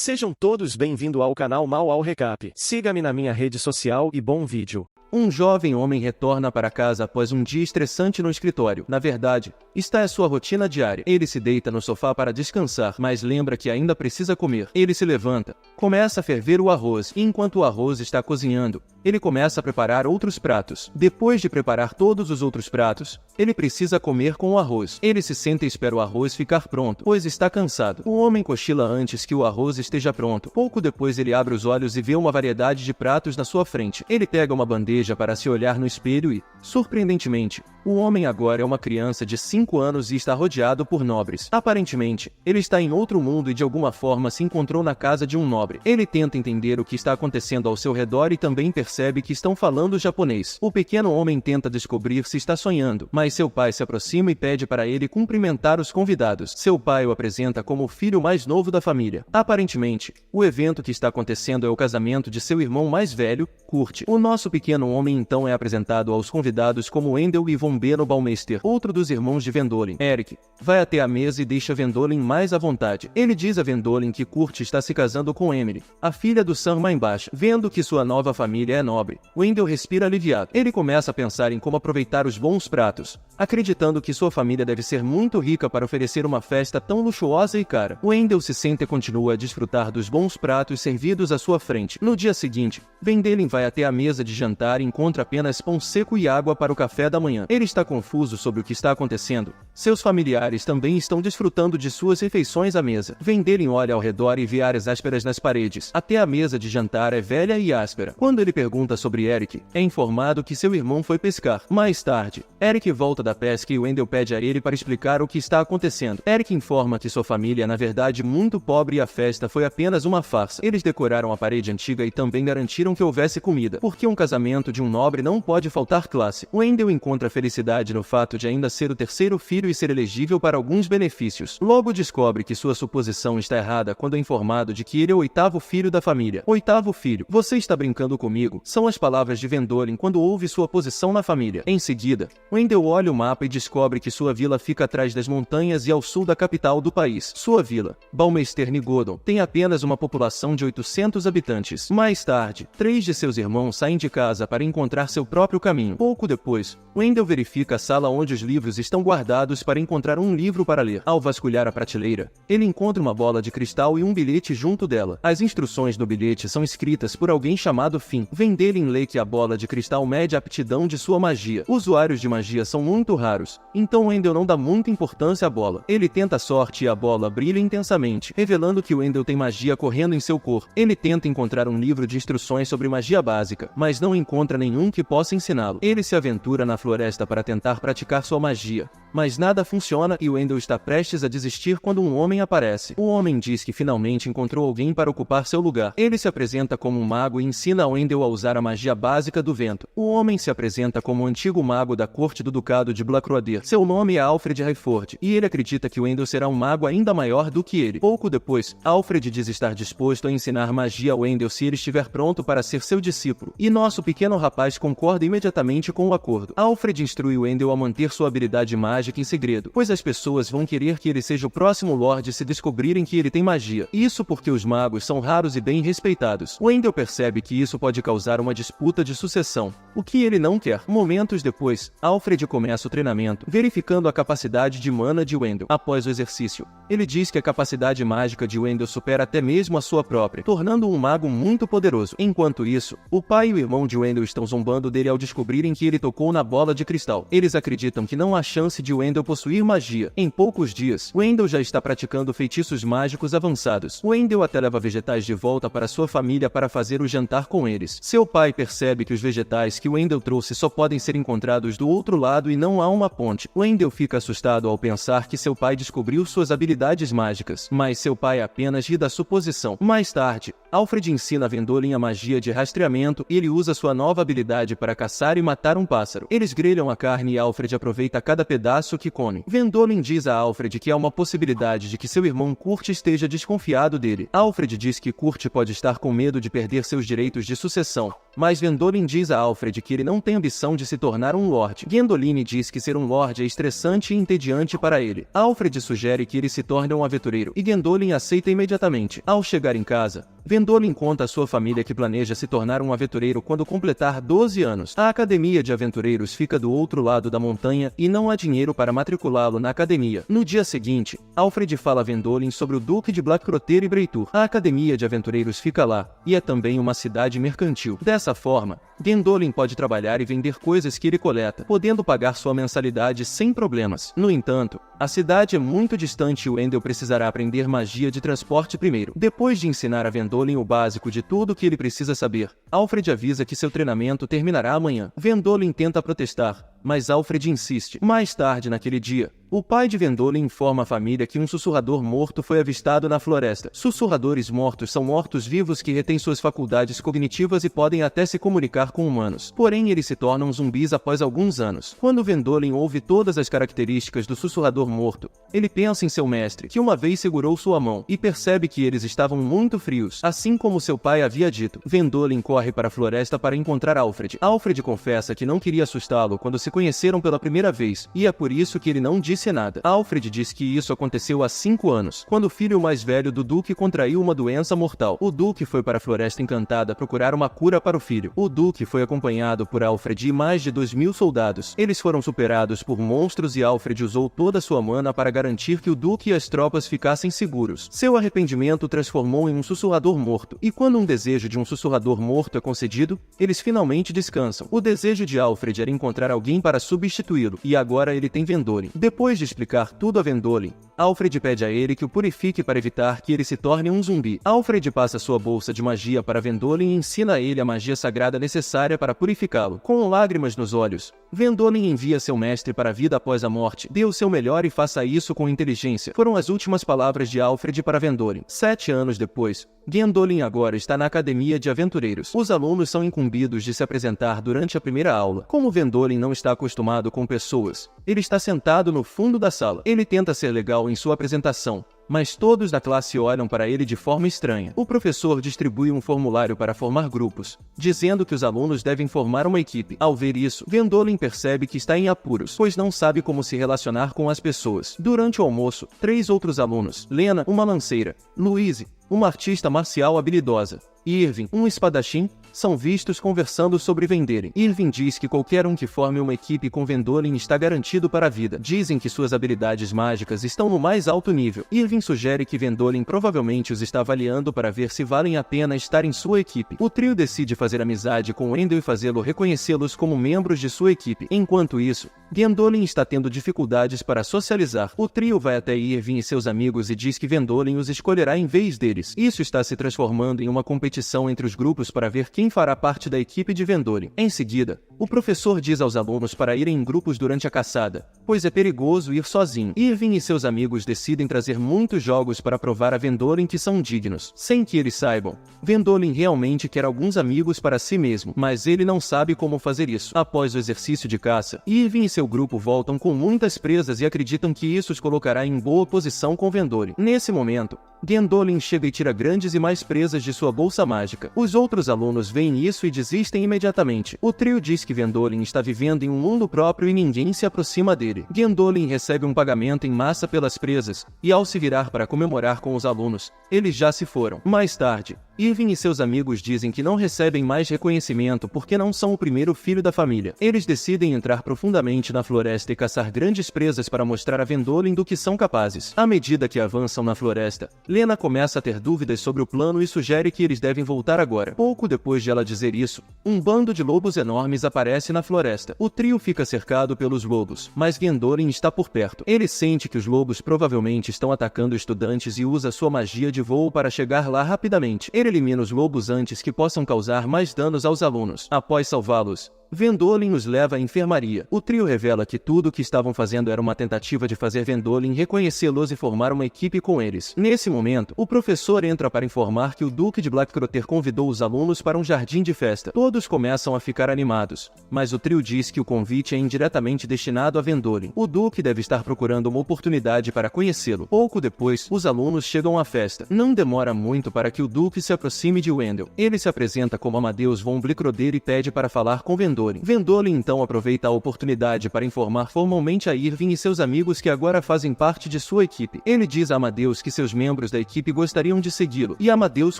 Sejam todos bem-vindos ao canal Mal ao Recap. Siga-me na minha rede social e bom vídeo. Um jovem homem retorna para casa após um dia estressante no escritório. Na verdade, esta é a sua rotina diária. Ele se deita no sofá para descansar, mas lembra que ainda precisa comer. Ele se levanta, começa a ferver o arroz, e enquanto o arroz está cozinhando, ele começa a preparar outros pratos. Depois de preparar todos os outros pratos, ele precisa comer com o arroz. Ele se senta e espera o arroz ficar pronto, pois está cansado. O homem cochila antes que o arroz esteja pronto. Pouco depois ele abre os olhos e vê uma variedade de pratos na sua frente. Ele pega uma bandeja para se olhar no espelho e, surpreendentemente, o homem agora é uma criança de 5 anos e está rodeado por nobres. Aparentemente, ele está em outro mundo e de alguma forma se encontrou na casa de um nobre. Ele tenta entender o que está acontecendo ao seu redor e também percebe que estão falando japonês. O pequeno homem tenta descobrir se está sonhando, mas seu pai se aproxima e pede para ele cumprimentar os convidados. Seu pai o apresenta como o filho mais novo da família. Aparentemente, o evento que está acontecendo é o casamento de seu irmão mais velho, Kurt. O nosso pequeno homem então é apresentado aos convidados como Wendell e Von Baumeister, outro dos irmãos de Vendolin. Eric vai até a mesa e deixa Vendolin mais à vontade. Ele diz a Vendolin que Kurt está se casando com Emily, a filha do Sam Mainbash. Vendo que sua nova família é nobre, Wendell respira aliviado. Ele começa a pensar em como aproveitar os bons pratos, acreditando que sua família deve ser muito rica para oferecer uma festa tão luxuosa e cara. Wendell se senta e continua a desfrutar dos bons pratos servidos à sua frente. No dia seguinte, Vendolin vai até a mesa de jantar e encontra apenas pão seco e água para o café da manhã. Ele está confuso sobre o que está acontecendo. Seus familiares também estão desfrutando de suas refeições à mesa. Vendolin olha ao redor e vê áreas ásperas nas paredes. Até a mesa de jantar é velha e áspera. Quando ele pergunta sobre Eric, é informado que seu irmão foi pescar. Mais tarde, Eric volta da pesca e Wendell pede a ele para explicar o que está acontecendo. Eric informa que sua família é na verdade muito pobre e a festa foi apenas uma farsa. Eles decoraram a parede antiga e também garantiram que houvesse comida, porque um casamento de um nobre não pode faltar classe. Wendell encontra felicidade no fato de ainda ser o terceiro filho e ser elegível para alguns benefícios. Logo descobre que sua suposição está errada quando é informado de que ele é o 8º filho da família. 8º filho. Você está brincando comigo? São as palavras de Vendolin quando ouve sua posição na família. Em seguida, Wendell olha o mapa e descobre que sua vila fica atrás das montanhas e ao sul da capital do país. Sua vila, Baumeister Nigodon, tem apenas uma população de 800 habitantes. Mais tarde, 3 de seus irmãos saem de casa para encontrar seu próprio caminho. Pouco depois, Wendell verifica a sala onde os livros estão guardados para encontrar um livro para ler. Ao vasculhar a prateleira, ele encontra uma bola de cristal e um bilhete junto dela. As instruções do bilhete são escritas por alguém chamado Finn. Vendolin lê que a bola de cristal mede a aptidão de sua magia. Usuários de magia são muito raros, então Wendell não dá muita importância à bola. Ele tenta a sorte e a bola brilha intensamente, revelando que Wendell tem magia correndo em seu corpo. Ele tenta encontrar um livro de instruções sobre magia básica, mas não encontra nenhum que possa ensiná-lo. Ele se aventura na floresta para tentar praticar sua magia, mas nada funciona e Wendell está prestes a desistir quando um homem aparece. O homem diz que finalmente encontrou alguém para ocupar seu lugar. Ele se apresenta como um mago e ensina a Wendell a usar a magia básica do vento. O homem se apresenta como um antigo mago da corte do ducado de Blackroader. Seu nome é Alfred Hayford, e ele acredita que Wendell será um mago ainda maior do que ele. Pouco depois, Alfred diz estar disposto a ensinar magia a Wendell se ele estiver pronto para ser seu discípulo, e nosso pequeno rapaz concorda imediatamente com o acordo. Alfred instrui Wendell a manter sua habilidade mágica em segredo, pois as pessoas vão querer que ele seja o próximo Lorde se descobrirem que ele tem magia. Isso porque os magos são raros e bem respeitados. Wendell percebe que isso pode causar uma disputa de sucessão, o que ele não quer. Momentos depois, Alfred começa o treinamento, verificando a capacidade de mana de Wendell. Após o exercício, ele diz que a capacidade mágica de Wendell supera até mesmo a sua própria, tornando-o um mago muito poderoso. Enquanto isso, o pai e o irmão de Wendell estão zombando dele ao descobrirem que ele tocou na bola de cristal. Eles acreditam que não há chance de Wendell possuir magia. Em poucos dias, Wendell já está praticando feitiços mágicos avançados. Wendell até leva vegetais de volta para sua família para fazer o jantar com eles. Seu pai percebe que os vegetais que Wendell trouxe só podem ser encontrados do outro lado e não há uma ponte. Wendell fica assustado ao pensar que seu pai descobriu suas habilidades mágicas, mas seu pai apenas ri da suposição. Mais tarde, Alfred ensina a Vendolin a magia de rastreamento e ele usa sua nova habilidade para caçar e matar um pássaro. Eles grelham a carne e Alfred aproveita cada pedaço que come. Vendolin diz a Alfred que há uma possibilidade de que seu irmão Kurt esteja desconfiado dele. Alfred diz que Kurt pode estar com medo de perder seus direitos de sucessão, mas Gwendoline diz a Alfred que ele não tem ambição de se tornar um Lorde. Gwendoline diz que ser um Lorde é estressante e entediante para ele. Alfred sugere que ele se torne um aventureiro, e Gwendoline aceita imediatamente. Ao chegar em casa, Gwendoline conta à sua família que planeja se tornar um aventureiro quando completar 12 anos. A academia de aventureiros fica do outro lado da montanha e não há dinheiro para matriculá-lo na academia. No dia seguinte, Alfred fala a Gwendoline sobre o Duque de Blackroter e Breitur. A academia de aventureiros fica lá, e é também uma cidade mercantil. Dessa forma, Gwendoline pode trabalhar e vender coisas que ele coleta, podendo pagar sua mensalidade sem problemas. No entanto, a cidade é muito distante e Wendell precisará aprender magia de transporte primeiro. Depois de ensinar a Gwendoline o básico de tudo o que ele precisa saber, Alfred avisa que seu treinamento terminará amanhã. Gwendoline tenta protestar, mas Alfred insiste. Mais tarde naquele dia, o pai de Gwendoline informa a família que um sussurrador morto foi avistado na floresta. Sussurradores mortos são mortos-vivos que retêm suas faculdades cognitivas e podem até se comunicar com humanos. Porém, eles se tornam zumbis após alguns anos. Quando Gwendoline ouve todas as características do sussurrador morto, ele pensa em seu mestre, que uma vez segurou sua mão, e percebe que eles estavam muito frios, assim como seu pai havia dito. Gwendoline corre para a floresta para encontrar Alfred. Alfred confessa que não queria assustá-lo quando se conheceram pela primeira vez, e é por isso que ele não disse nada. Alfred diz que isso aconteceu há 5 anos, quando o filho mais velho do Duque contraiu uma doença mortal. O Duque foi para a Floresta Encantada procurar uma cura para o filho. O Duque foi acompanhado por Alfred e mais de 2.000 soldados. Eles foram superados por monstros e Alfred usou toda sua mana para garantir que o Duque e as tropas ficassem seguros. Seu arrependimento o transformou em um sussurrador morto, e quando um desejo de um sussurrador morto é concedido, eles finalmente descansam. O desejo de Alfred era encontrar alguém para substituí-lo, e agora ele tem Gwendoline. Depois de explicar tudo a Gwendoline, Alfred pede a ele que o purifique para evitar que ele se torne um zumbi. Alfred passa sua bolsa de magia para Gwendoline e ensina a ele a magia sagrada necessária para purificá-lo. Com lágrimas nos olhos, Gwendoline envia seu mestre para a vida após a morte. Dê o seu melhor e faça isso com inteligência. Foram as últimas palavras de Alfred para Gwendoline. 7 anos depois, Gwendoline agora está na academia de aventureiros. Os alunos são incumbidos de se apresentar durante a primeira aula. Como Gwendoline não está acostumado com pessoas, ele está sentado no fundo da sala. Ele tenta ser legal em sua apresentação, mas todos da classe olham para ele de forma estranha. O professor distribui um formulário para formar grupos, dizendo que os alunos devem formar uma equipe. Ao ver isso, Gwendoline percebe que está em apuros, pois não sabe como se relacionar com as pessoas. Durante o almoço, 3 outros alunos, Lena, uma lanceira, Louise, uma artista marcial habilidosa, e Irving, um espadachim, são vistos conversando sobre venderem. Irving diz que qualquer um que forme uma equipe com Gwendoline está garantido para a vida. Dizem que suas habilidades mágicas estão no mais alto nível. Irving sugere que Gwendoline provavelmente os está avaliando para ver se valem a pena estar em sua equipe. O trio decide fazer amizade com Wendell e fazê-lo reconhecê-los como membros de sua equipe. Enquanto isso, Gwendoline está tendo dificuldades para socializar. O trio vai até Irving e seus amigos e diz que Gwendoline os escolherá em vez deles. Isso está se transformando em uma competição entre os grupos para ver quem fará parte da equipe de Gwendoline. Em seguida, o professor diz aos alunos para irem em grupos durante a caçada, pois é perigoso ir sozinho. Irving e seus amigos decidem trazer muitos jogos para provar a Gwendoline que são dignos. Sem que eles saibam, Gwendoline realmente quer alguns amigos para si mesmo, mas ele não sabe como fazer isso. Após o exercício de caça, Irving e seu grupo voltam com muitas presas e acreditam que isso os colocará em boa posição com Gwendoline. Nesse momento, Gwendoline chega e tira grandes e mais presas de sua bolsa mágica. Os outros alunos veem isso e desistem imediatamente. O trio diz que Gwendoline está vivendo em um mundo próprio e ninguém se aproxima dele. Gwendoline recebe um pagamento em massa pelas presas, e ao se virar para comemorar com os alunos, eles já se foram. Mais tarde, Irving e seus amigos dizem que não recebem mais reconhecimento porque não são o primeiro filho da família. Eles decidem entrar profundamente na floresta e caçar grandes presas para mostrar a Gwendoline do que são capazes. À medida que avançam na floresta, Lena começa a ter dúvidas sobre o plano e sugere que eles devem voltar agora. Pouco depois de ela dizer isso, um bando de lobos enormes aparece na floresta. O trio fica cercado pelos lobos, mas Gwendoline está por perto. Ele sente que os lobos provavelmente estão atacando estudantes e usa sua magia de voo para chegar lá rapidamente. Ele elimina os lobos antes que possam causar mais danos aos alunos. Após salvá-los, Vendolin os leva à enfermaria. O trio revela que tudo o que estavam fazendo era uma tentativa de fazer Vendolin reconhecê-los e formar uma equipe com eles. Nesse momento, o professor entra para informar que o Duque de Blackcroter convidou os alunos para um jardim de festa. Todos começam a ficar animados, mas o trio diz que o convite é indiretamente destinado a Vendolin. O Duque deve estar procurando uma oportunidade para conhecê-lo. Pouco depois, os alunos chegam à festa. Não demora muito para que o Duque se aproxime de Wendell. Ele se apresenta como Amadeus von Blackcroter e pede para falar com Vendolin. Vendolin então aproveita a oportunidade para informar formalmente a Irving e seus amigos que agora fazem parte de sua equipe. Ele diz a Amadeus que seus membros da equipe gostariam de segui-lo, e Amadeus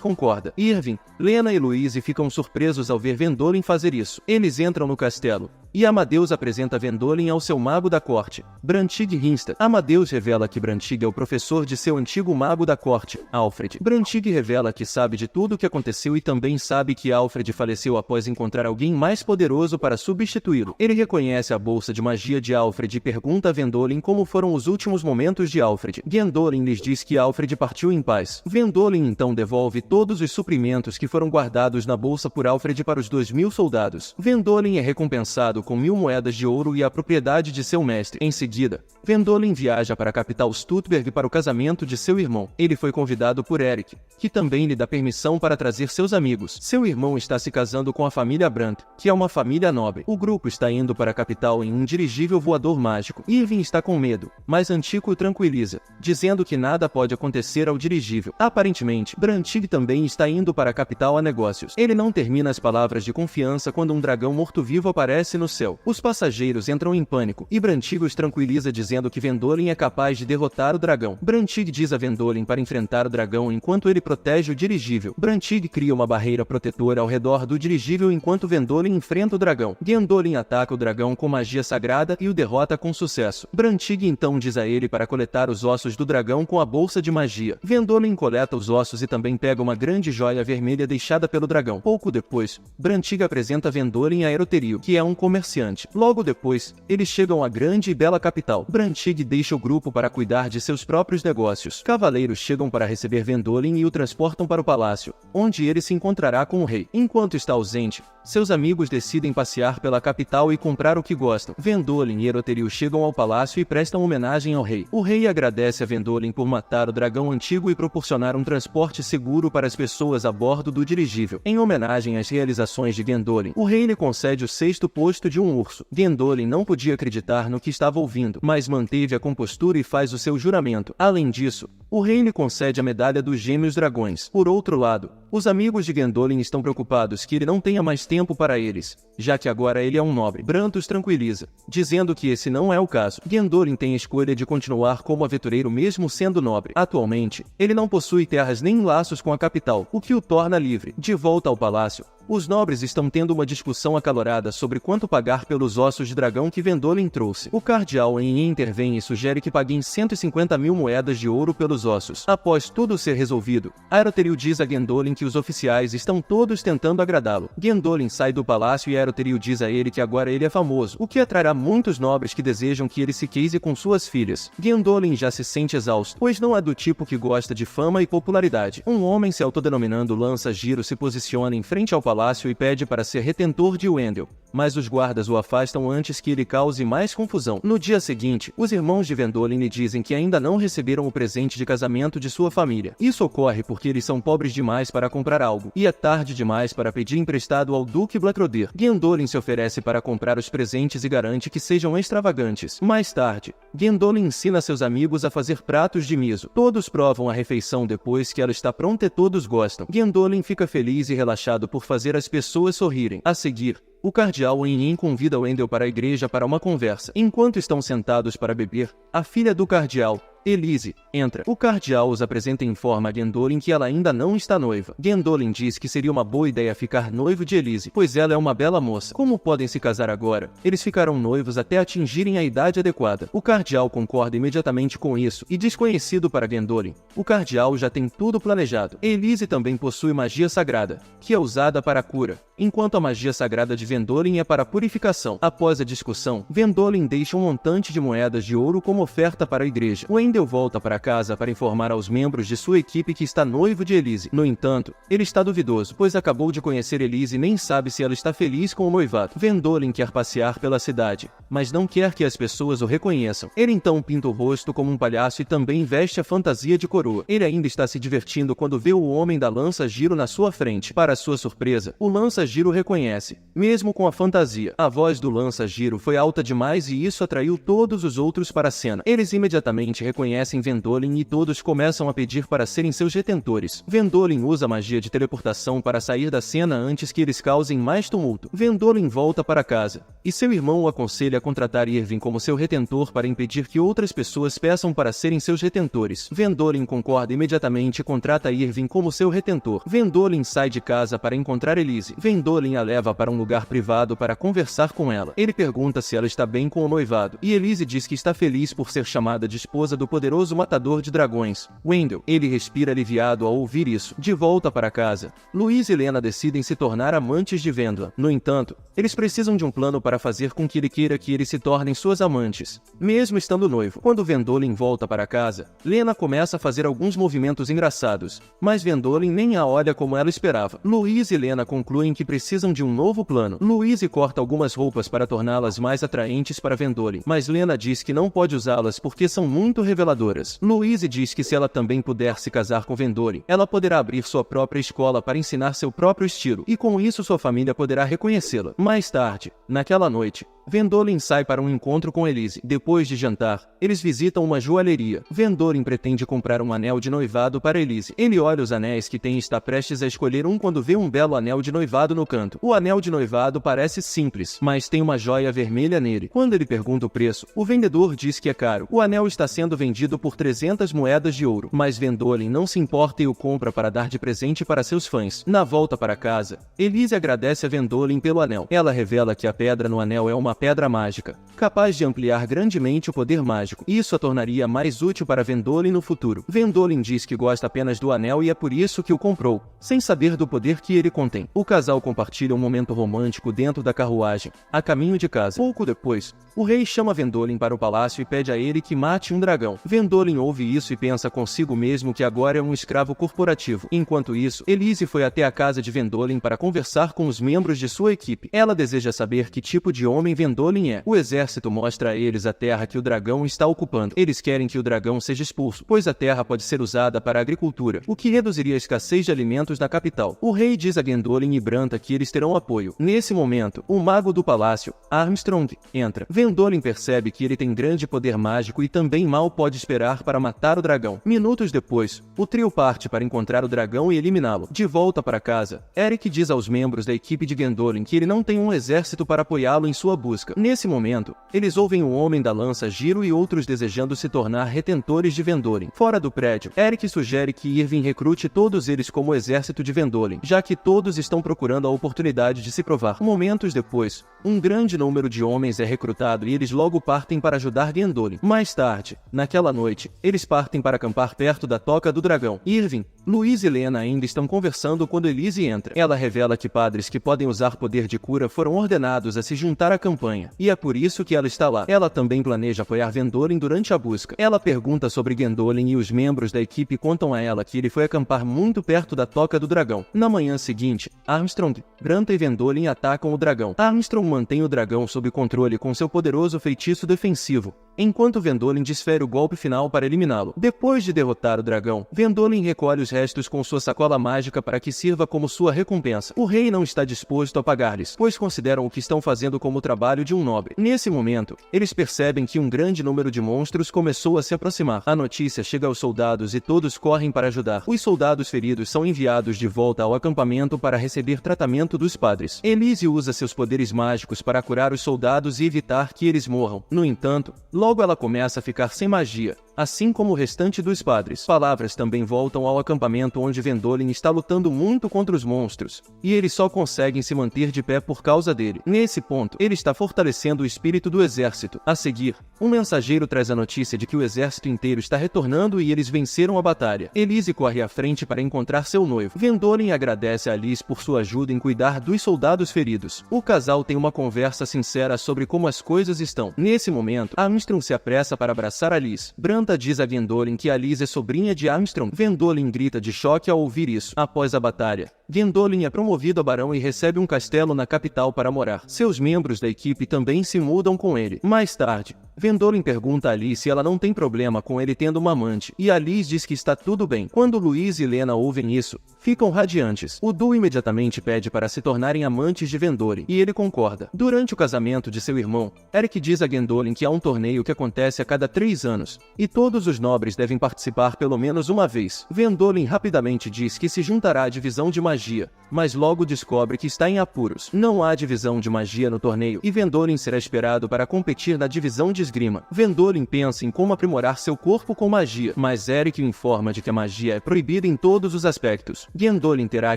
concorda. Irving, Lena e Louise ficam surpresos ao ver Vendolin fazer isso. Eles entram no castelo, e Amadeus apresenta Vendolin ao seu mago da corte, Brantig Rinsta. Amadeus revela que Brantig é o professor de seu antigo mago da corte, Alfred. Brantig revela que sabe de tudo o que aconteceu e também sabe que Alfred faleceu após encontrar alguém mais poderoso para substituí-lo. Ele reconhece a bolsa de magia de Alfred e pergunta a Vendolin como foram os últimos momentos de Alfred. Vendolin lhes diz que Alfred partiu em paz. Vendolin então devolve todos os suprimentos que foram guardados na bolsa por Alfred para os 2000 soldados. Vendolin é recompensado com 1000 moedas de ouro e a propriedade de seu mestre. Em seguida, Vendolin viaja para a capital Stuttgart para o casamento de seu irmão. Ele foi convidado por Eric, que também lhe dá permissão para trazer seus amigos. Seu irmão está se casando com a família Brandt, que é uma família nobre. O grupo está indo para a capital em um dirigível voador mágico. Irving está com medo, mas Antico o tranquiliza, dizendo que nada pode acontecer ao dirigível. Aparentemente, Brantig também está indo para a capital a negócios. Ele não termina as palavras de confiança quando um dragão morto-vivo aparece no céu. Os passageiros entram em pânico, e Brantig os tranquiliza dizendo que Vendolin é capaz de derrotar o dragão. Brantig diz a Vendolin para enfrentar o dragão enquanto ele protege o dirigível. Brantig cria uma barreira protetora ao redor do dirigível enquanto Vendolin enfrenta o dragão. Vendolin ataca o dragão com magia sagrada e o derrota com sucesso. Brantig então diz a ele para coletar os ossos do dragão com a bolsa de magia. Vendolin coleta os ossos e também pega uma grande joia vermelha deixada pelo dragão. Pouco depois, Brantig apresenta Vendolin a Eroterio, que é um comerciante. Logo depois, eles chegam à grande e bela capital. Brantig deixa o grupo para cuidar de seus próprios negócios. Cavaleiros chegam para receber Vendolin e o transportam para o palácio, onde ele se encontrará com o rei. Enquanto está ausente, seus amigos decidem passear pela capital e comprar o que gostam. Vendolin e Eroterio chegam ao palácio e prestam homenagem ao rei. O rei agradece a Vendolin por matar o dragão antigo e proporcionar um transporte seguro para as pessoas a bordo do dirigível. Em homenagem às realizações de Vendolin, o rei lhe concede o 6º posto de um urso. Vendolin não podia acreditar no que estava ouvindo, mas manteve a compostura e faz o seu juramento. Além disso, o rei lhe concede a medalha dos Gêmeos Dragões. Por outro lado, os amigos de Vendolin estão preocupados que ele não tenha mais tempo para eles, já que agora ele é um nobre. Brandt os tranquiliza, dizendo que esse não é o caso. Vendolin tem a escolha de continuar como aventureiro mesmo sendo nobre. Atualmente, ele não possui terras nem laços com a capital, o que o torna livre. De volta ao palácio, os nobres estão tendo uma discussão acalorada sobre quanto pagar pelos ossos de dragão que Vendolin trouxe. O cardeal Yin intervém e sugere que paguem 150.000 moedas de ouro pelos ossos. Após tudo ser resolvido, Eroterio diz a Vendolin que os oficiais estão todos tentando agradá-lo. Vendolin sai do palácio e Eroterio diz a ele que agora ele é famoso, o que atrará muitos nobres que desejam que ele se case com suas filhas. Vendolin já se sente exausto, pois não é do tipo que gosta de fama e popularidade. Um homem se autodenominando Lança-Giro se posiciona em frente ao palácio e pede para ser retentor de Wendell, mas os guardas o afastam antes que ele cause mais confusão. No dia seguinte, os irmãos de Vendolin lhe dizem que ainda não receberam o presente de casamento de sua família. Isso ocorre porque eles são pobres demais para comprar algo, e é tarde demais para pedir emprestado ao Duque Blackcroter. Vendolin se oferece para comprar os presentes e garante que sejam extravagantes. Mais tarde, Vendolin ensina seus amigos a fazer pratos de miso. Todos provam a refeição depois que ela está pronta e todos gostam. Vendolin fica feliz e relaxado por fazer as pessoas sorrirem. A seguir, o cardeal Yin convida Wendell para a igreja para uma conversa. Enquanto estão sentados para beber, a filha do cardeal, Elise, entra. O cardeal os apresenta e informa a Vendolin que ela ainda não está noiva. Vendolin diz que seria uma boa ideia ficar noivo de Elise, pois ela é uma bela moça. Como podem se casar agora? Eles ficarão noivos até atingirem a idade adequada. O cardeal concorda imediatamente com isso, e desconhecido para Vendolin, o cardeal já tem tudo planejado. Elise também possui magia sagrada, que é usada para a cura, enquanto a magia sagrada de Vendolin é para a purificação. Após a discussão, Vendolin deixa um montante de moedas de ouro como oferta para a igreja. Wendell Wendell volta para casa para informar aos membros de sua equipe que está noivo de Elise. No entanto, ele está duvidoso, pois acabou de conhecer Elise e nem sabe se ela está feliz com o noivado. Vendolin quer passear pela cidade, mas não quer que as pessoas o reconheçam. Ele então pinta o rosto como um palhaço e também veste a fantasia de coroa. Ele ainda está se divertindo quando vê o homem da lança-giro na sua frente. Para sua surpresa, o lança-giro o reconhece, mesmo com a fantasia. A voz do lança-giro foi alta demais e isso atraiu todos os outros para a cena. Eles imediatamente reconhecem Vendolin e todos começam a pedir para serem seus retentores. Vendolin usa a magia de teleportação para sair da cena antes que eles causem mais tumulto. Vendolin volta para casa, e seu irmão o aconselha a contratar Irving como seu retentor para impedir que outras pessoas peçam para serem seus retentores. Vendolin concorda imediatamente e contrata Irving como seu retentor. Vendolin sai de casa para encontrar Elise. Vendolin a leva para um lugar privado para conversar com ela. Ele pergunta se ela está bem com o noivado, e Elise diz que está feliz por ser chamada de esposa do poderoso matador de dragões, Wendell. Ele respira aliviado ao ouvir isso. De volta para casa, Louise e Lena decidem se tornar amantes de Vendla. No entanto, eles precisam de um plano para fazer com que ele queira que eles se tornem suas amantes, mesmo estando noivo. Quando Vendolin volta para casa, Lena começa a fazer alguns movimentos engraçados, mas Vendolin nem a olha como ela esperava. Louise e Lena concluem que precisam de um novo plano. Louise corta algumas roupas para torná-las mais atraentes para Vendolin, mas Lena diz que não pode usá-las porque são muito reveladoras. Louise diz que se ela também puder se casar com Vendolin, ela poderá abrir sua própria escola para ensinar seu próprio estilo, e com isso sua família poderá reconhecê-la. Mais tarde, naquela noite, Vendolin sai para um encontro com Elise. Depois de jantar, eles visitam uma joalheria. Vendolin pretende comprar um anel de noivado para Elise. Ele olha os anéis que tem e está prestes a escolher um quando vê um belo anel de noivado no canto. O anel de noivado parece simples, mas tem uma joia vermelha nele. Quando ele pergunta o preço, o vendedor diz que é caro. O anel está sendo vendido por 300 moedas de ouro, mas Vendolin não se importa e o compra para dar de presente para seus fãs. Na volta para casa, Elise agradece a Vendolin pelo anel. Ela revela que a pedra no anel é uma pedra mágica, capaz de ampliar grandemente o poder mágico. Isso a tornaria mais útil para Vendolin no futuro. Vendolin diz que gosta apenas do anel e é por isso que o comprou, sem saber do poder que ele contém. O casal compartilha um momento romântico dentro da carruagem, a caminho de casa. Pouco depois, o rei chama Vendolin para o palácio e pede a ele que mate um dragão. Vendolin ouve isso e pensa consigo mesmo que agora é um escravo corporativo. Enquanto isso, Elise foi até a casa de Vendolin para conversar com os membros de sua equipe. Ela deseja saber que tipo de homem Vendolin é. O exército mostra a eles a terra que o dragão está ocupando. Eles querem que o dragão seja expulso, pois a terra pode ser usada para a agricultura, o que reduziria a escassez de alimentos na capital. O rei diz a Vendolin e Branta que eles terão apoio. Nesse momento, o mago do palácio, Armstrong, entra. Vendolin percebe que ele tem grande poder mágico e também mal pode esperar para matar o dragão. Minutos depois, o trio parte para encontrar o dragão e eliminá-lo. De volta para casa, Eric diz aos membros da equipe de Vendolin que ele não tem um exército para apoiá-lo em sua busca. Nesse momento, eles ouvem o homem da lança-giro e outros desejando se tornar retentores de Vendolin. Fora do prédio, Eric sugere que Irving recrute todos eles como exército de Vendolin, já que todos estão procurando a oportunidade de se provar. Momentos depois, um grande número de homens é recrutado e eles logo partem para ajudar Vendolin. Mais tarde, naquela noite, eles partem para acampar perto da Toca do Dragão. Irving, Louise e Lena ainda estão conversando quando Elise entra. Ela revela que padres que podem usar poder de cura foram ordenados a se juntar à campanha, e é por isso que ela está lá. Ela também planeja apoiar Vendolin durante a busca. Ela pergunta sobre Vendolin e os membros da equipe contam a ela que ele foi acampar muito perto da Toca do Dragão. Na manhã seguinte, Armstrong, Branta e Vendolin atacam o dragão. Armstrong mantém o dragão sob controle com seu poderoso feitiço defensivo, enquanto Vendolin desfere o golpe final para eliminá-lo. Depois de derrotar o dragão, Vendolin recolhe os restos com sua sacola mágica para que sirva como sua recompensa. O rei não está disposto a pagar-lhes, pois consideram o que estão fazendo como o trabalho de um nobre. Nesse momento, eles percebem que um grande número de monstros começou a se aproximar. A notícia chega aos soldados e todos correm para ajudar. Os soldados feridos são enviados de volta ao acampamento para receber tratamento dos padres. Elise usa seus poderes mágicos para curar os soldados e evitar que eles morram. No entanto, logo ela começa a ficar sem magia, assim como o restante dos padres. Palavras também voltam ao acampamento onde Vendolin está lutando muito contra os monstros, e eles só conseguem se manter de pé por causa dele. Nesse ponto, ele está fortalecendo o espírito do exército. A seguir, um mensageiro traz a notícia de que o exército inteiro está retornando e eles venceram a batalha. Elise corre à frente para encontrar seu noivo. Vendolin agradece a Alice por sua ajuda em cuidar dos soldados feridos. O casal tem uma conversa sincera sobre como as coisas estão. Nesse momento, Armstrong se apressa para abraçar Alice. Branda Branta diz a Gwendolyn que Alice é sobrinha de Armstrong. Gwendolyn grita de choque ao ouvir isso. Após a batalha, Gwendolyn é promovido a barão e recebe um castelo na capital para morar. Seus membros da equipe também se mudam com ele. Mais tarde, Gwendolyn pergunta a Alice se ela não tem problema com ele tendo uma amante, e Alice diz que está tudo bem. Quando Louise e Lena ouvem isso, ficam radiantes. O duo imediatamente pede para se tornarem amantes de Gwendolyn, e ele concorda. Durante o casamento de seu irmão, Eric diz a Gwendolyn que há um torneio que acontece a cada 3 anos, e todos os nobres devem participar pelo menos uma vez. Gwendolyn rapidamente diz que se juntará à divisão de magia, mas logo descobre que está em apuros. Não há divisão de magia no torneio, e Gwendolyn será esperado para competir na divisão de esgrima. Gwendolyn pensa em como aprimorar seu corpo com magia, mas Eric o informa de que a magia é proibida em todos os aspectos. Gwendolyn terá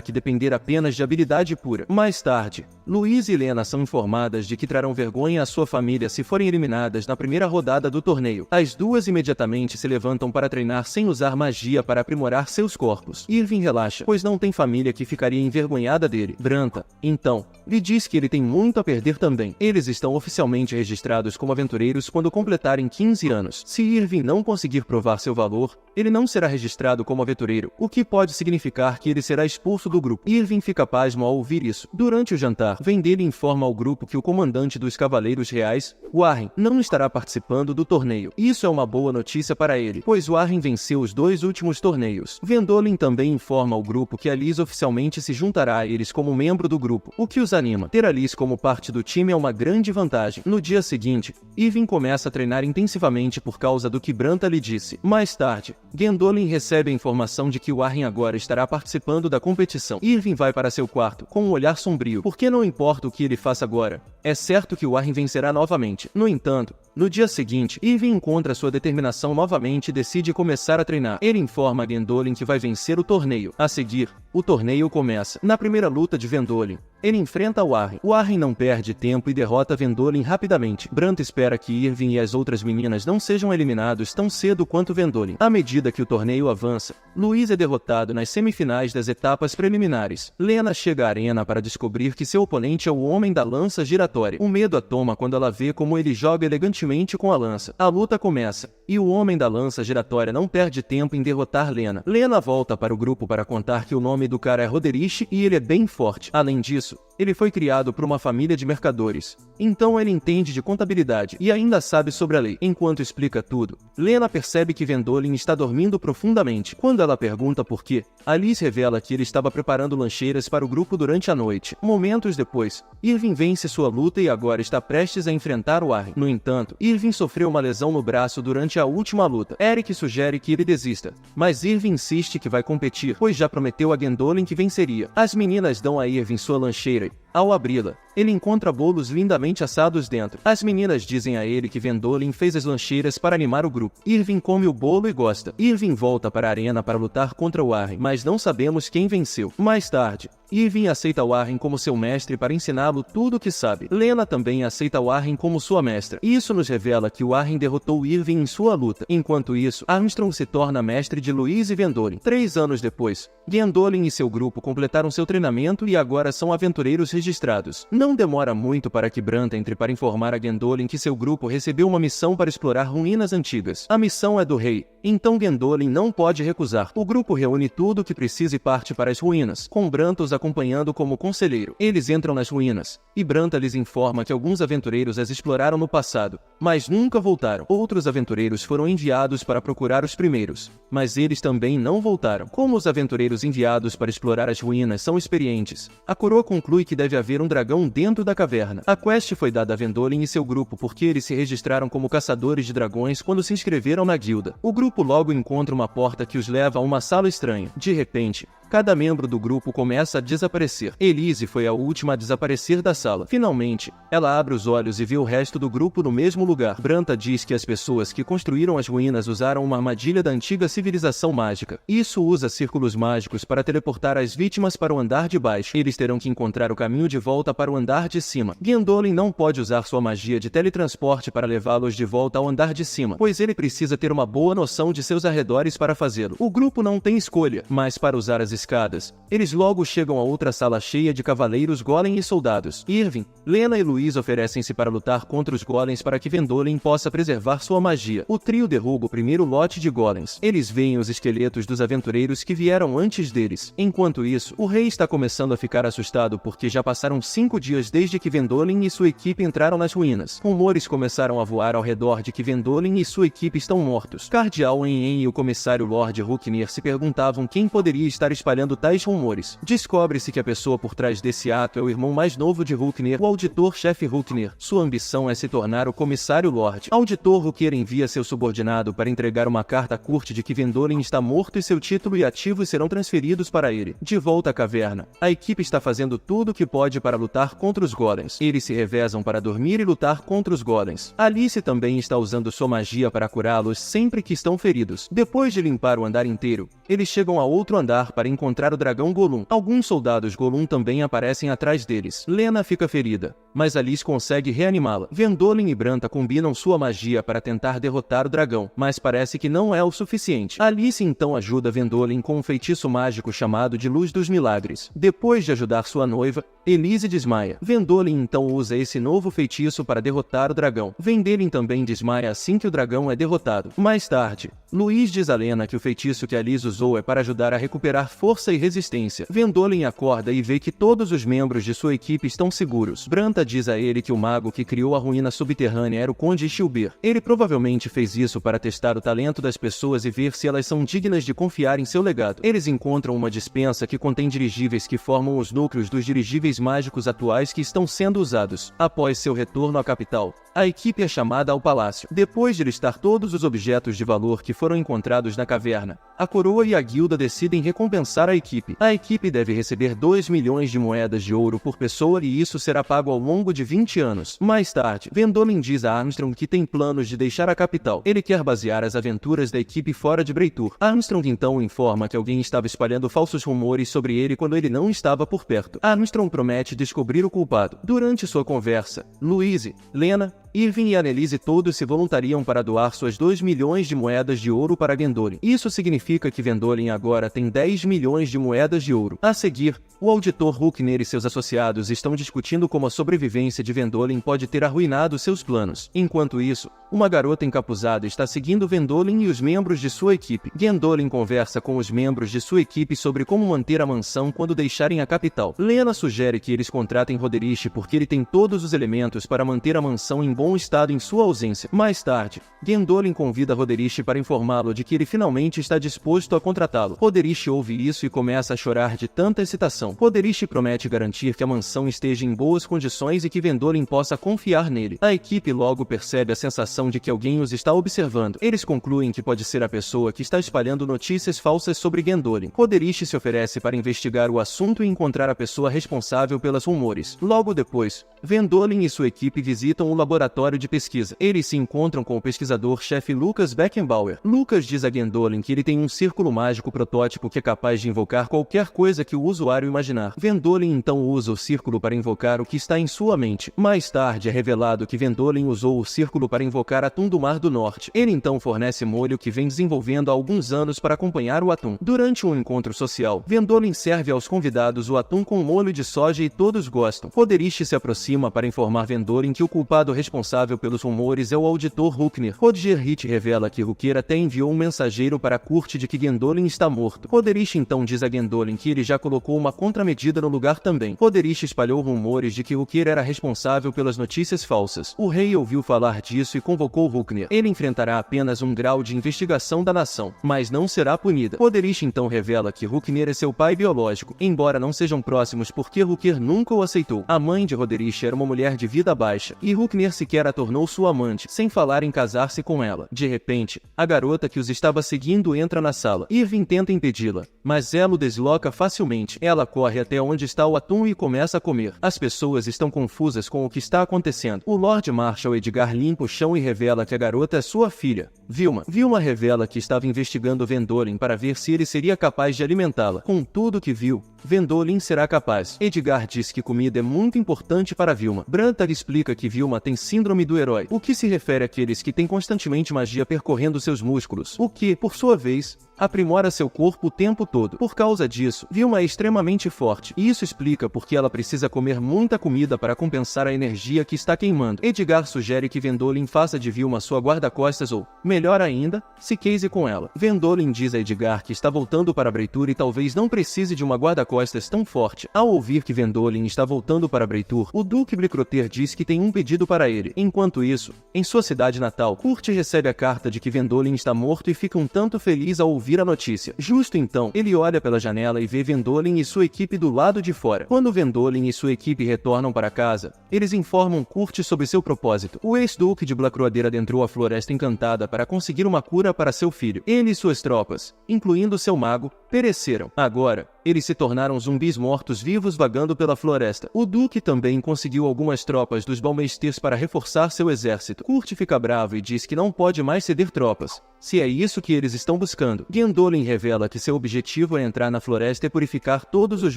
que depender apenas de habilidade pura. Mais tarde, Louise e Lena são informadas de que trarão vergonha à sua família se forem eliminadas na primeira rodada do torneio. As duas imediatamente se levantam para treinar sem usar magia para aprimorar seus corpos. Irving relaxa, pois não tem família que ficaria envergonhada dele. Branta, então, lhe diz que ele tem muito a perder também. Eles estão oficialmente registrados como aventureiros quando completarem 15 anos. Se Irving não conseguir provar seu valor, ele não será registrado como aventureiro, o que pode significar que ele será expulso do grupo. Irving fica pasmo ao ouvir isso. Durante o jantar, Vendale informa ao grupo que o comandante dos Cavaleiros Reais, Warren, não estará participando do torneio. Isso é uma boa notícia para ele, pois Warren venceu os 2 últimos torneios. Gwendolyn também informa ao grupo que Alice oficialmente se juntará a eles como membro do grupo, o que os anima. Ter Alice como parte do time é uma grande vantagem. No dia seguinte, Irving começa a treinar intensivamente por causa do que Branta lhe disse. Mais tarde, Gwendolyn recebe a informação de que Warren agora estará participando da competição. Irving vai para seu quarto, com um olhar sombrio, porque não importa o que ele faça agora, é certo que Warren vencerá novamente. No entanto, no dia seguinte, Irving encontra sua determinação novamente e decide começar a treinar. Ele informa a Gwendolyn que vai vencer o torneio. A seguir, o torneio começa. Na primeira luta de Gwendolyn, ele enfrenta Warren. Warren não perde tempo e derrota Gwendolyn rapidamente. Branta espera que Irving e as outras meninas não sejam eliminados tão cedo quanto Gwendolyn. À medida que o torneio avança, Louise é derrotado nas semifinais das etapas preliminares. Lena chega à arena para descobrir que seu oponente é o Homem da Lança Giratória. O medo a toma quando ela vê como ele joga elegantemente com a lança. A luta começa, e o Homem da Lança Giratória não perde tempo em derrotar Lena. Lena volta para o grupo para contar que o nome do cara é Roderich e ele é bem forte. Além disso, ele foi criado por uma família de mercadores, então ele entende de contabilidade e ainda sabe sobre a lei. Enquanto explica tudo, Lena percebe que Gwendolyn está dormindo profundamente. Quando ela pergunta por quê, Alice revela que ele estava preparando lancheiras para o grupo durante a noite. Momentos depois, Irving vence sua luta e agora está prestes a enfrentar Warren. No entanto, Irving sofreu uma lesão no braço durante a última luta. Eric sugere que ele desista, mas Irving insiste que vai competir, pois já prometeu a Gwendolyn que venceria. As meninas dão a Irving sua lancheira. Ao abri-la, ele encontra bolos lindamente assados dentro. As meninas dizem a ele que Gwendolyn fez as lancheiras para animar o grupo. Irving come o bolo e gosta. Irving volta para a arena para lutar contra Warren, mas não sabemos quem venceu. Mais tarde, Irving aceita Warren como seu mestre para ensiná-lo tudo o que sabe. Lena também aceita Warren como sua mestra. Isso nos revela que Warren derrotou Irving em sua luta. Enquanto isso, Armstrong se torna mestre de Louise e Gwendolyn. 3 anos depois, Gwendolyn e seu grupo completaram seu treinamento e agora são aventureiros registrados. Não demora muito para que Branta entre para informar a Gwendolyn que seu grupo recebeu uma missão para explorar ruínas antigas. A missão é do rei, então Gwendolyn não pode recusar. O grupo reúne tudo o que precisa e parte para as ruínas, com Branta os acompanhando como conselheiro. Eles entram nas ruínas, e Branta lhes informa que alguns aventureiros as exploraram no passado, mas nunca voltaram. Outros aventureiros foram enviados para procurar os primeiros, mas eles também não voltaram. Como os aventureiros enviados para explorar as ruínas são experientes, a coroa conclui que deve haver um dragão dentro da caverna. A quest foi dada a Gwendolyn e seu grupo porque eles se registraram como caçadores de dragões quando se inscreveram na guilda. O grupo logo encontra uma porta que os leva a uma sala estranha. De repente, cada membro do grupo começa a desaparecer. Elise foi a última a desaparecer da sala. Finalmente, ela abre os olhos e vê o resto do grupo no mesmo lugar. Branta diz que as pessoas que construíram as ruínas usaram uma armadilha da antiga civilização mágica. Isso usa círculos mágicos para teleportar as vítimas para o andar de baixo. Eles terão que encontrar o caminho de volta para o andar de cima. Gwendolyn não pode usar sua magia de teletransporte para levá-los de volta ao andar de cima, pois ele precisa ter uma boa noção de seus arredores para fazê-lo. O grupo não tem escolha, mas para usar as escadas, eles logo chegam a outra sala cheia de cavaleiros golem e soldados. Irving, Lena e Louise oferecem-se para lutar contra os golems para que Vendolin possa preservar sua magia. O trio derruba o primeiro lote de golems. Eles veem os esqueletos dos aventureiros que vieram antes deles. Enquanto isso, o rei está começando a ficar assustado porque já passaram 5 dias desde que Vendolin e sua equipe entraram nas ruínas. Rumores começaram a voar ao redor de que Vendolin e sua equipe estão mortos. Cardeal En e o comissário Lord Ruknir se perguntavam quem poderia estar espalhando tais rumores. Descobre-se que a pessoa por trás desse ato é o irmão mais novo de Ruknir, o auditor-chefe Ruknir. Sua ambição é se tornar o comissário Lord. Auditor Ruknir envia seu subordinado para entregar uma carta à corte de que Vendolin está morto e seu título e ativos serão transferidos para ele. De volta à caverna, a equipe está fazendo tudo o que pode para lutar contra os golems. Eles se revezam para dormir e lutar contra os golems. Alice também está usando sua magia para curá-los sempre que estão feridos. Depois de limpar o andar inteiro, eles chegam a outro andar para encontrar o dragão Gollum. Alguns soldados Gollum também aparecem atrás deles. Lena fica ferida, mas Alice consegue reanimá-la. Vendolin e Branta combinam sua magia para tentar derrotar o dragão, mas parece que não é o suficiente. Alice então ajuda Vendolin com um feitiço mágico chamado de Luz dos Milagres. Depois de ajudar sua noiva, Elise desmaia. Vendolin então usa esse novo feitiço para derrotar o dragão. Vendolin também desmaia assim que o dragão é derrotado. Mais tarde, Louise diz a Lena que o feitiço que Alice usou é para ajudar a recuperar força e resistência. Vendolin acorda e vê que todos os membros de sua equipe estão seguros. Branta diz a ele que o mago que criou a ruína subterrânea era o Conde Shilbeer. Ele provavelmente fez isso para testar o talento das pessoas e ver se elas são dignas de confiar em seu legado. Eles encontram uma dispensa que contém dirigíveis que formam os núcleos dos dirigíveis mágicos atuais que estão sendo usados. Após seu retorno à capital, a equipe é chamada ao palácio. Depois de listar todos os objetos de valor que foram encontrados na caverna, a coroa e a guilda decidem recompensar a equipe. A equipe deve receber 2 milhões de moedas de ouro por pessoa e isso será pago ao longo de 20 anos. Mais tarde, Vendolin diz a Armstrong que tem planos de deixar a capital. Ele quer basear as aventuras da equipe fora de Breitur. Armstrong então informa que alguém estava espalhando falsos rumores sobre ele quando ele não estava por perto. Armstrong promete descobrir o culpado. Durante sua conversa, Louise, Lena, Irving e Annelise todos se voluntariam para doar suas 2 milhões de moedas de ouro para Vendolin. Isso significa que Vendolin agora tem 10 milhões de moedas de ouro. A seguir, o auditor Ruknir e seus associados estão discutindo como a sobrevivência de Vendolin pode ter arruinado seus planos. Enquanto isso, uma garota encapuzada está seguindo Vendolin e os membros de sua equipe. Vendolin conversa com os membros de sua equipe sobre como manter a mansão quando deixarem a capital. Lena sugere que eles contratem Roderich porque ele tem todos os elementos para manter a mansão em bom estado em sua ausência. Mais tarde, Vendolin convida Roderich para informá-lo de que ele finalmente está disposto a contratá-lo. Roderich ouve isso e começa a chorar de tanta excitação. Roderich promete garantir que a mansão esteja em boas condições e que Vendolin possa confiar nele. A equipe logo percebe a sensação de que alguém os está observando. Eles concluem que pode ser a pessoa que está espalhando notícias falsas sobre Vendolin. Roderich se oferece para investigar o assunto e encontrar a pessoa responsável pelos rumores. Logo depois, Vendolin e sua equipe visitam o laboratório de pesquisa. Eles se encontram com o pesquisador-chefe Lucas Beckenbauer. Lucas diz a Vendolin que ele tem um círculo mágico protótipo que é capaz de invocar qualquer coisa que o usuário imaginar. Vendolin então usa o círculo para invocar o que está em sua mente. Mais tarde é revelado que Vendolin usou o círculo para invocar atum do Mar do Norte. Ele então fornece molho que vem desenvolvendo há alguns anos para acompanhar o atum. Durante um encontro social, Vendolin serve aos convidados o atum com molho de soja e todos gostam. Roderich se aproxima para informar Vendolin que o culpado responsável pelos rumores é o auditor Ruknir. Roderich revela que Ruknir até enviou um mensageiro para a corte de que Vendolin está morto. Roderich então diz a Vendolin que ele já colocou uma contramedida no lugar também. Roderich espalhou rumores de que Ruknir era responsável pelas notícias falsas. O rei ouviu falar disso e convocou Ruknir. Ele enfrentará apenas um grau de investigação da nação, mas não será punida. Roderich então revela que Ruknir é seu pai biológico, embora não sejam próximos porque Ruknir nunca o aceitou. A mãe de Roderich era uma mulher de vida baixa, e Ruknir sequer a tornou sua amante, sem falar em casar-se com ela. De repente, a garota que os estava seguindo entra na sala. Irving tenta impedi-la, mas ela o desloca facilmente. Ela corre até onde está o atum e começa a comer. As pessoas estão confusas com o que está acontecendo. O Lord Marshal Edgar limpa o chão e revela que a garota é sua filha, Vilma. Vilma revela que estava investigando Vendolin para ver se ele seria capaz de alimentá-la. Com tudo que viu, Vendolin será capaz. Edgar diz que comida é muito importante para Vilma. Branta explica que Vilma tem síndrome do herói, o que se refere àqueles que têm constantemente magia percorrendo seus músculos, o que, por sua vez, aprimora seu corpo o tempo todo. Por causa disso, Vilma é extremamente forte, e isso explica porque ela precisa comer muita comida para compensar a energia que está queimando. Edgar sugere que Vendolin faça de Vilma sua guarda-costas ou, melhor ainda, se case com ela. Vendolin diz a Edgar que está voltando para Breitur e talvez não precise de uma guarda-costas tão forte. Ao ouvir que Vendolin está voltando para Breitur, o Duque Blicroter diz que tem um pedido para ele. Enquanto isso, em sua cidade natal, Kurt recebe a carta de que Vendolin está morto e fica um tanto feliz ao ouvir a notícia. Justo então, ele olha pela janela e vê Vendolin e sua equipe do lado de fora. Quando Vendolin e sua equipe retornam para casa, eles informam Kurt sobre seu propósito. O ex-duque de Blacroader adentrou a Floresta Encantada para conseguir uma cura para seu filho. Ele e suas tropas, incluindo seu mago, pereceram. Agora, eles se tornaram zumbis mortos-vivos vagando pela floresta. O Duque também conseguiu algumas tropas dos Balmesters para reforçar seu exército. Kurt fica bravo e diz que não pode mais ceder tropas, se é isso que eles estão buscando. Gondolin revela que seu objetivo é entrar na floresta e purificar todos os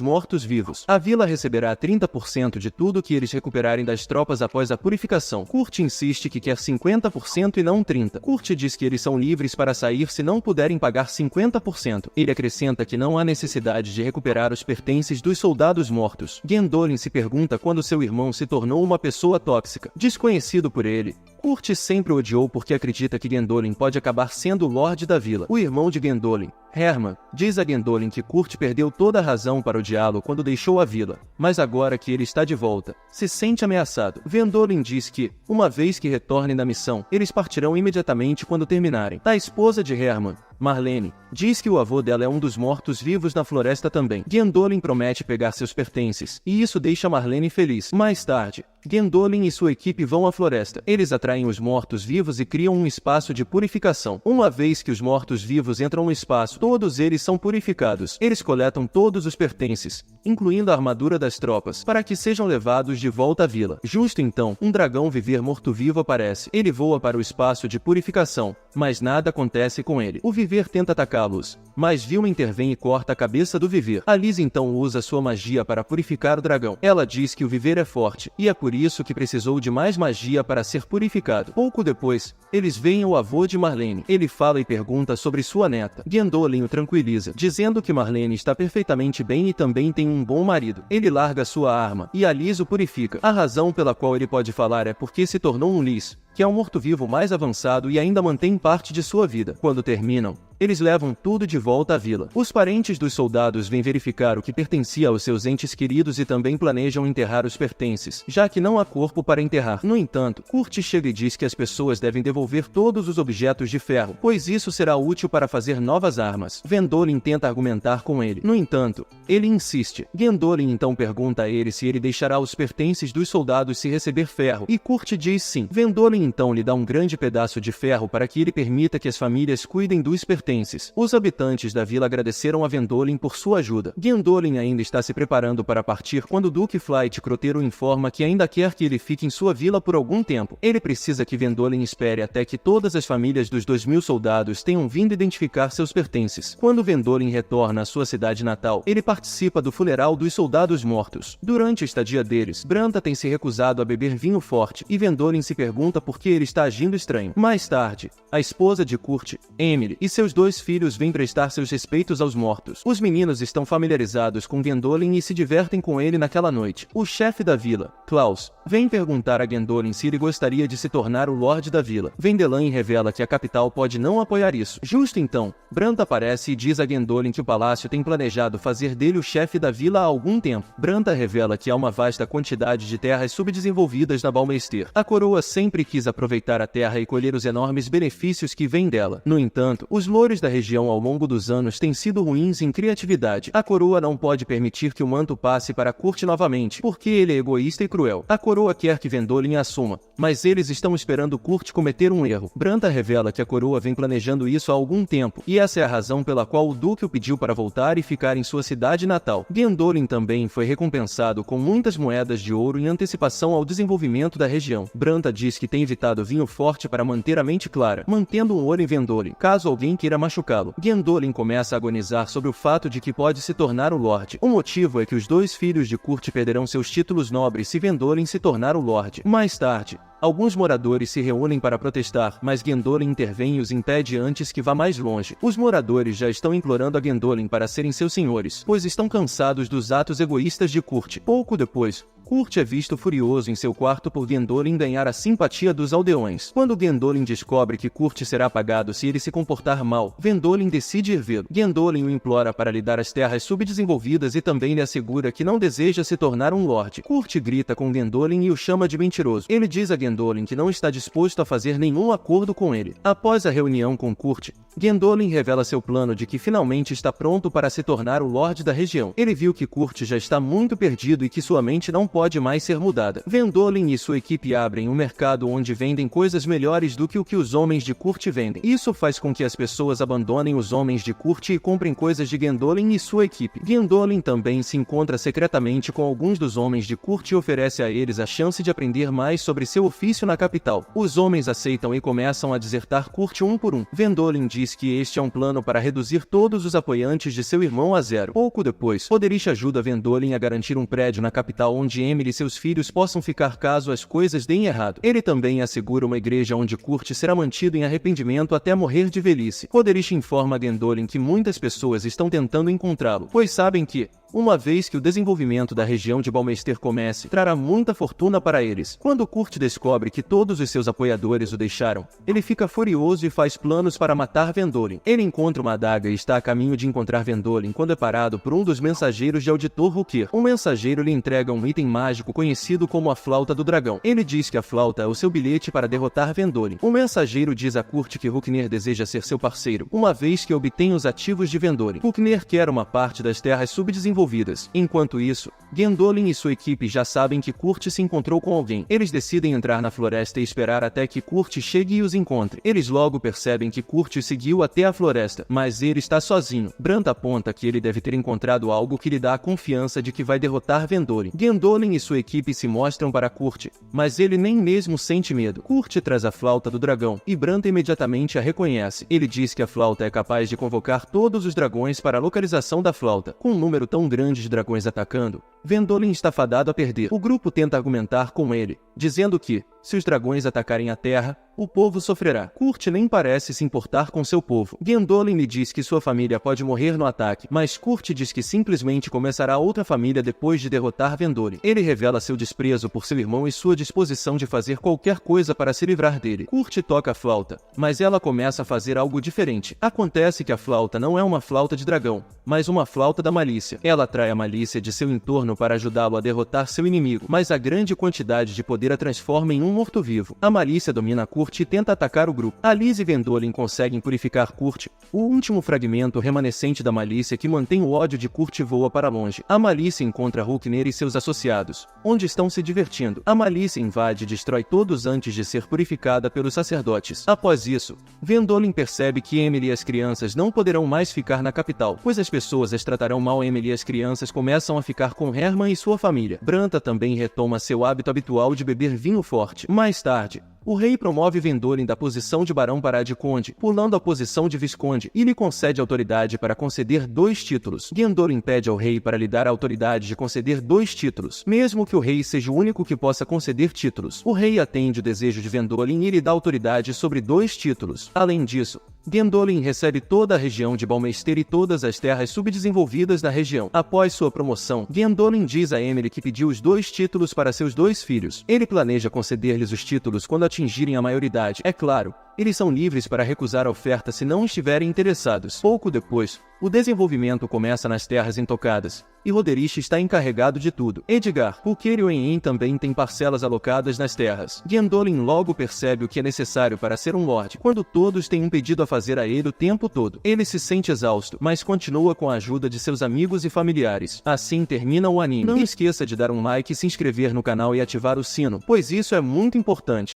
mortos-vivos. A vila receberá 30% de tudo que eles recuperarem das tropas após a purificação. Kurt insiste que quer 50% e não 30%. Kurt diz que eles são livres para sair se não puderem pagar 50%. Ele acrescenta que não há necessidade de recuperar os pertences dos soldados mortos. Gondolin se pergunta quando seu irmão se tornou uma pessoa tóxica. Desconhecido por ele, Kurt sempre o odiou porque acredita que Gondolin pode acabar sendo o Lorde da vila. O irmão de Gondolin, Herman, diz a Gondolin que Kurt perdeu toda a razão para odiá-lo quando deixou a vila, mas agora que ele está de volta, se sente ameaçado. Vendolin diz que, uma vez que retornem da missão, eles partirão imediatamente quando terminarem. A esposa de Herman, Marlene, diz que o avô dela é um dos mortos-vivos na floresta também. Gondolin promete pegar seus pertences, e isso deixa Marlene feliz. Mais tarde, Gondolin e sua equipe vão à floresta. Eles atraem os mortos-vivos e criam um espaço de purificação. Uma vez que os mortos-vivos entram no espaço, todos eles são purificados. Eles coletam todos os pertences, incluindo a armadura das tropas, para que sejam levados de volta à vila. Justo então, um dragão viver morto-vivo aparece. Ele voa para o espaço de purificação, mas nada acontece com ele. O viver tenta atacá-los, mas Vilma intervém e corta a cabeça do viver. A Liz então usa sua magia para purificar o dragão. Ela diz que o viver é forte, e é por isso que precisou de mais magia para ser purificado. Pouco depois, eles veem o avô de Marlene. Ele fala e pergunta sobre sua neta. Gondolin o tranquiliza, dizendo que Marlene está perfeitamente bem e também tem um bom marido. Ele larga sua arma, e a Liz o purifica. A razão pela qual ele pode falar é porque se tornou um Liz, que é um morto-vivo mais avançado e ainda mantém parte de sua vida. Quando terminam, eles levam tudo de volta à vila. Os parentes dos soldados vêm verificar o que pertencia aos seus entes queridos e também planejam enterrar os pertences, já que não há corpo para enterrar. No entanto, Kurt chega e diz que as pessoas devem devolver todos os objetos de ferro, pois isso será útil para fazer novas armas. Vendolin tenta argumentar com ele. No entanto, ele insiste. Gondolin então pergunta a ele se ele deixará os pertences dos soldados se receber ferro, e Kurt diz sim. Vendolin então lhe dá um grande pedaço de ferro para que ele permita que as famílias cuidem dos pertences. Os habitantes da vila agradeceram a Vendolin por sua ajuda. Gondolin ainda está se preparando para partir quando Duque Flight Croter o informa que ainda quer que ele fique em sua vila por algum tempo. Ele precisa que Vendolin espere até que todas as famílias dos 2000 soldados tenham vindo identificar seus pertences. Quando Vendolin retorna à sua cidade natal, ele participa do funeral dos soldados mortos. Durante a estadia deles, Branta tem se recusado a beber vinho forte, e Vendolin se pergunta por que ele está agindo estranho. Mais tarde, a esposa de Kurt, Emily, e seus 2 filhos vêm prestar seus respeitos aos mortos. Os meninos estão familiarizados com Vendolin e se divertem com ele naquela noite. O chefe da vila, Klaus, vem perguntar a Gondolin se ele gostaria de se tornar o Lorde da vila. Vendelin revela que a capital pode não apoiar isso. Justo então, Branta aparece e diz a Gondolin que o palácio tem planejado fazer dele o chefe da vila há algum tempo. Branta revela que há uma vasta quantidade de terras subdesenvolvidas na Balmester. A coroa sempre quis aproveitar a terra e colher os enormes benefícios que vêm dela. No entanto, os louros da região ao longo dos anos têm sido ruins em criatividade. A coroa não pode permitir que o manto passe para Kurt novamente, porque ele é egoísta e cruel. A coroa quer que Vendolin assuma, mas eles estão esperando Kurt cometer um erro. Branta revela que a coroa vem planejando isso há algum tempo, e essa é a razão pela qual o Duque o pediu para voltar e ficar em sua cidade natal. Vendolin também foi recompensado com muitas moedas de ouro em antecipação ao desenvolvimento da região. Branta diz que tem evitado vinho forte para manter a mente clara, mantendo um olho em Vendolin, caso alguém queira machucá-lo. Gondolin começa a agonizar sobre o fato de que pode se tornar o Lorde. O motivo é que os dois filhos de Kurt perderão seus títulos nobres se Vendolin se tornar o Lorde. Mais tarde, alguns moradores se reúnem para protestar, mas Gondolin intervém e os impede antes que vá mais longe. Os moradores já estão implorando a Gondolin para serem seus senhores, pois estão cansados dos atos egoístas de Kurt. Pouco depois, Kurt é visto furioso em seu quarto por Gondolin ganhar a simpatia dos aldeões. Quando Gondolin descobre que Kurt será apagado se ele se comportar mal, Vendolin decide ir vê-lo. Gondolin o implora para lhe dar as terras subdesenvolvidas e também lhe assegura que não deseja se tornar um lorde. Kurt grita com Gondolin e o chama de mentiroso. Ele diz a Gondolin que não está disposto a fazer nenhum acordo com ele. Após a reunião com Kurt, Gondolin revela seu plano de que finalmente está pronto para se tornar o lorde da região. Ele viu que Kurt já está muito perdido e que sua mente não pode mais ser mudada. Vendolin e sua equipe abrem um mercado onde vendem coisas melhores do que o que os homens de Kurt vendem. Isso faz com que as pessoas abandonem os homens de Kurt e comprem coisas de Gondolin e sua equipe. Gondolin também se encontra secretamente com alguns dos homens de Kurt e oferece a eles a chance de aprender mais sobre seu ofício na capital. Os homens aceitam e começam a desertar Kurt um por um. Vendolin diz que este é um plano para reduzir todos os apoiantes de seu irmão a zero. Pouco depois, Roderich ajuda Vendolin a garantir um prédio na capital onde Emily e seus filhos possam ficar caso as coisas deem errado. Ele também assegura uma igreja onde Kurt será mantido em arrependimento até morrer de velhice. Roderich informa a Gondolin que muitas pessoas estão tentando encontrá-lo, pois sabem que, uma vez que o desenvolvimento da região de Balmester comece, trará muita fortuna para eles. Quando Kurt descobre que todos os seus apoiadores o deixaram, ele fica furioso e faz planos para matar Vendolin. Ele encontra uma adaga e está a caminho de encontrar Vendolin quando é parado por um dos mensageiros de Auditor Rukir. O mensageiro lhe entrega um item mágico conhecido como a Flauta do Dragão. Ele diz que a flauta é o seu bilhete para derrotar Vendolin. O mensageiro diz a Kurt que Ruknir deseja ser seu parceiro, uma vez que obtém os ativos de Vendolin. Ruknir quer uma parte das terras subdesenvolvidas. Enquanto isso, Gondolin e sua equipe já sabem que Kurt se encontrou com alguém. Eles decidem entrar na floresta e esperar até que Kurt chegue e os encontre. Eles logo percebem que Kurt seguiu até a floresta, mas ele está sozinho. Brant aponta que ele deve ter encontrado algo que lhe dá a confiança de que vai derrotar Vendolin. Gondolin e sua equipe se mostram para Kurt, mas ele nem mesmo sente medo. Kurt traz a flauta do dragão, e Brant imediatamente a reconhece. Ele diz que a flauta é capaz de convocar todos os dragões para a localização da flauta. Com um número tão grande de dragões atacando, Vendolin está fadado a perder. O grupo tenta argumentar com ele, dizendo que, se os dragões atacarem a terra, o povo sofrerá. Kurt nem parece se importar com seu povo. Gondolin lhe diz que sua família pode morrer no ataque, mas Kurt diz que simplesmente começará outra família depois de derrotar Vendolin. Ele revela seu desprezo por seu irmão e sua disposição de fazer qualquer coisa para se livrar dele. Kurt toca a flauta, mas ela começa a fazer algo diferente. Acontece que a flauta não é uma flauta de dragão, mas uma flauta da malícia. Ela atrai a malícia de seu entorno para ajudá-lo a derrotar seu inimigo, mas a grande quantidade de poder a transforma em um morto-vivo. A malícia domina Kurt e tenta atacar o grupo. Alice e Vendolin conseguem purificar Kurt. O último fragmento remanescente da malícia que mantém o ódio de Kurt voa para longe. A malícia encontra Ruknir e seus associados, onde estão se divertindo. A malícia invade e destrói todos antes de ser purificada pelos sacerdotes. Após isso, Vendolin percebe que Emily e as crianças não poderão mais ficar na capital, pois as pessoas as tratarão mal. Emily e as crianças começam a ficar com Herman e sua família. Branta também retoma seu hábito habitual de beber vinho forte. Mais tarde, o rei promove Vendolin da posição de barão para a de conde, pulando a posição de visconde, e lhe concede autoridade para conceder 2 títulos. Gondolin pede ao rei para lhe dar a autoridade de conceder 2 títulos, mesmo que o rei seja o único que possa conceder títulos. O rei atende o desejo de Vendolin e lhe dá autoridade sobre 2 títulos. Além disso, Gondolin recebe toda a região de Balmester e todas as terras subdesenvolvidas da região. Após sua promoção, Gondolin diz a Emily que pediu os 2 títulos para seus 2 filhos. Ele planeja conceder-lhes os títulos quando atingirem a maioridade. É claro, eles são livres para recusar a oferta se não estiverem interessados. Pouco depois, o desenvolvimento começa nas terras intocadas, e Roderich está encarregado de tudo. Edgar, Rukir e Oenn também têm parcelas alocadas nas terras. Gondolin logo percebe o que é necessário para ser um lorde, quando todos têm um pedido a fazer a ele o tempo todo. Ele se sente exausto, mas continua com a ajuda de seus amigos e familiares. Assim termina o anime. Não esqueça de dar um like e se inscrever no canal e ativar o sino, pois isso é muito importante.